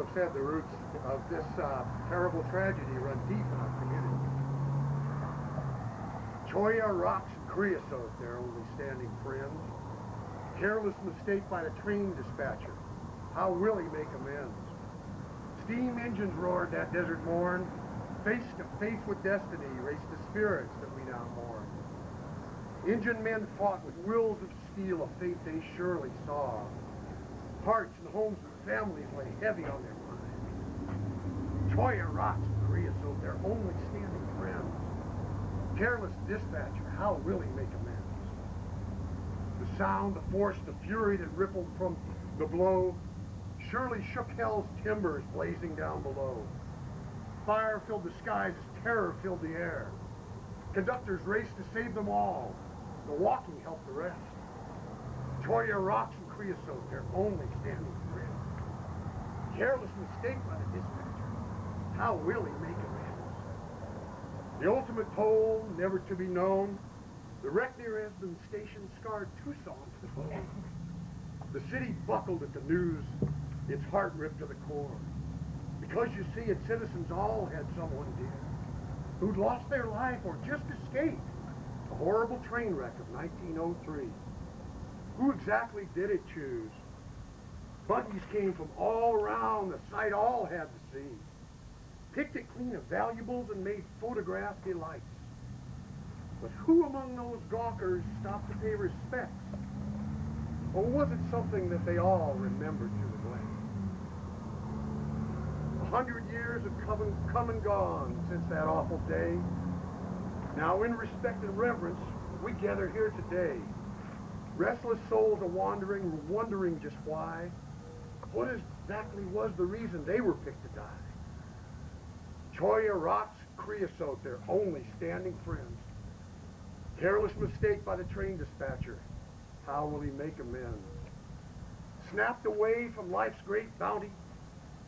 have said, the roots of this terrible tragedy run deep in our community. Choya, rocks, and creosote, their only standing friends. Careless mistake by the train dispatcher. How will he make amends? Steam engines roared that desert morn. Face to face with destiny raced the spirits that we now mourn. Engine men fought with wills of steel, a fate they surely saw. Hearts and homes and families lay heavy on their minds. Choya, rocks, and creosote, their only standing friends. Careless dispatcher, how will he make amends? The sound, the force, the fury that rippled from the blow surely shook hell's timbers blazing down below. Fire filled the skies as terror filled the air. Conductors raced to save them all. The walking helped the rest. Choya, rocks, and creosote, their only standing friends. Careless mistake by the dispatcher, how will he make amends? The ultimate toll, never to be known. The wreck near Esmond Station scarred Tucson to the bone. The city buckled at the news, its heart ripped to the core. Because you see, its citizens all had someone dear who'd lost their life or just escaped a horrible train wreck of 1903. Who exactly did it choose? Buggies came from all around, the sight all had to see. Picked it clean of valuables and made photograph delights. But who among those gawkers stopped to pay respects? Or was it something that they all remembered to neglect? 100 years have come and gone since that awful day. Now in respect and reverence, we gather here today. Restless souls are wandering, wondering just why. What exactly was the reason they were picked to die? Choya, rocks, creosote, their only standing friends. Careless mistake by the train dispatcher. How will he make amends? Snapped away from life's great bounty,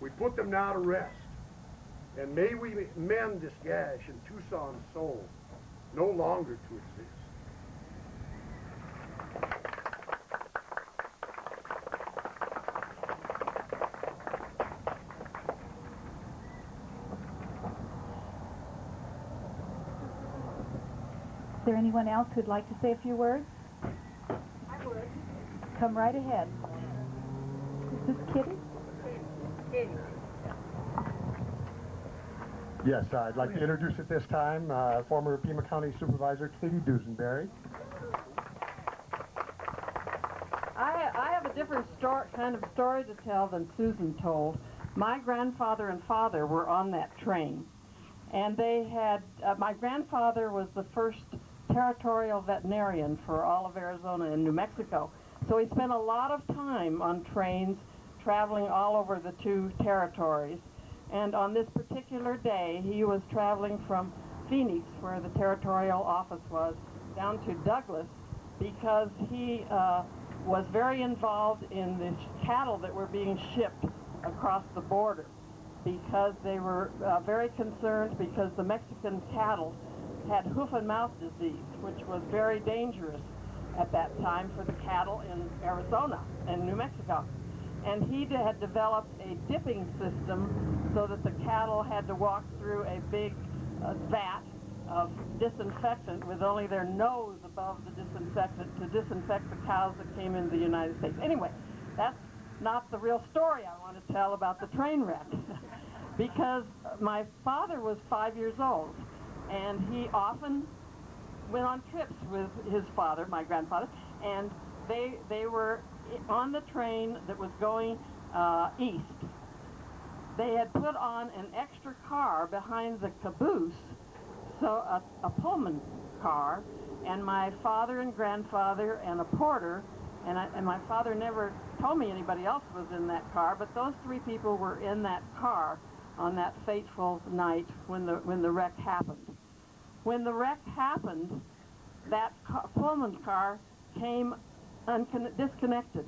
we put them now to rest. And may we mend this gash in Tucson's soul, no longer to exist. Is there anyone else who'd like to say a few words? I would. Come right ahead. Is this Kitty? Kitty. Yes, I'd like to introduce at this time former Pima County Supervisor Katie Dusenberry. I have a different kind of story to tell than Susan told. My grandfather and father were on that train, and they had, my grandfather was the first territorial veterinarian for all of Arizona and New Mexico. So he spent a lot of time on trains traveling all over the two territories. And on this particular day, he was traveling from Phoenix, where the territorial office was, down to Douglas, because he was very involved in the cattle that were being shipped across the border, because they were very concerned because the Mexican cattle had hoof and mouth disease, which was very dangerous at that time for the cattle in Arizona and New Mexico. And he had developed a dipping system so that the cattle had to walk through a big vat of disinfectant with only their nose above the disinfectant to disinfect the cows that came into the United States. Anyway, that's not the real story I want to tell about the train wreck. Because my father was 5 years old, and he often went on trips with his father, my grandfather, and they were on the train that was going east. They had put on an extra car behind the caboose, so a Pullman car, and my father and grandfather and a porter, and my father never told me anybody else was in that car, but those three people were in that car on that fateful night when the wreck happened. When the wreck happened, that Pullman car came disconnected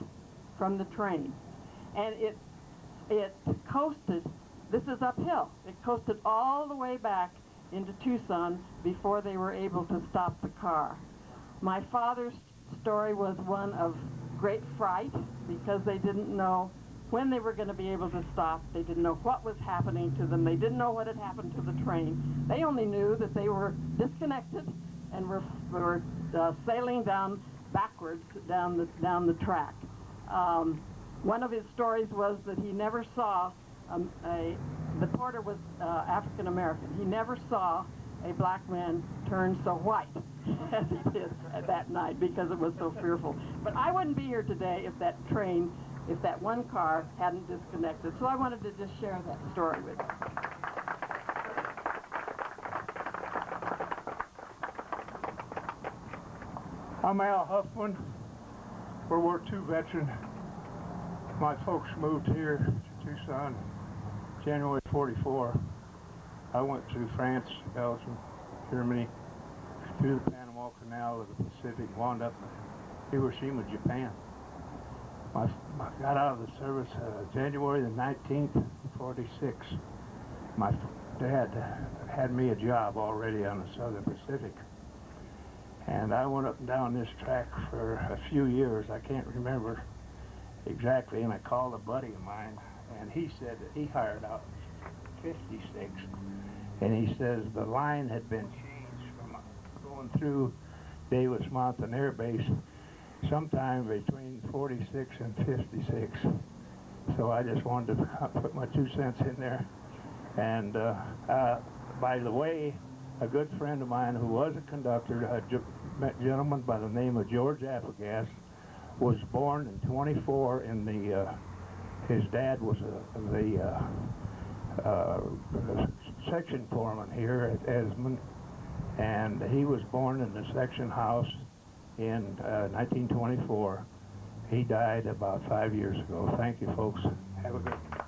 from the train, and it coasted. This is uphill. It coasted all the way back into Tucson before they were able to stop the car. My father's story was one of great fright because they didn't know when they were going to be able to stop. They didn't know what was happening to them. They didn't know what had happened to the train. They only knew that they were disconnected and were sailing down backwards down the track. One of his stories was that he never saw the porter was African American. He never saw a black man turn so white as he did that night because it was so fearful. But I wouldn't be here today if that train, if that one car hadn't disconnected. So I wanted to just share that story with you. I'm Al Huffman, World War II veteran. My folks moved here to Tucson in January 44. I went through France, Belgium, Germany, through the Panama Canal of the Pacific, wound up in Hiroshima, Japan. I got out of the service January the 19th, 46. My dad had me a job already on the Southern Pacific. And I went up and down this track for a few years. I can't remember exactly. And I called a buddy of mine, and he said that he hired out 56. And he says the line had been changed from going through Davis-Monthan Air Base sometime between 46 and 56. So I just wanted to put my 2 cents in there. And by the way, a good friend of mine who was a conductor, a gentleman by the name of George Applegast, was born in 24 in the, his dad was the section foreman here at Esmond, and he was born in the section house in 1924. He died about 5 years ago. Thank you, folks. Have a good one.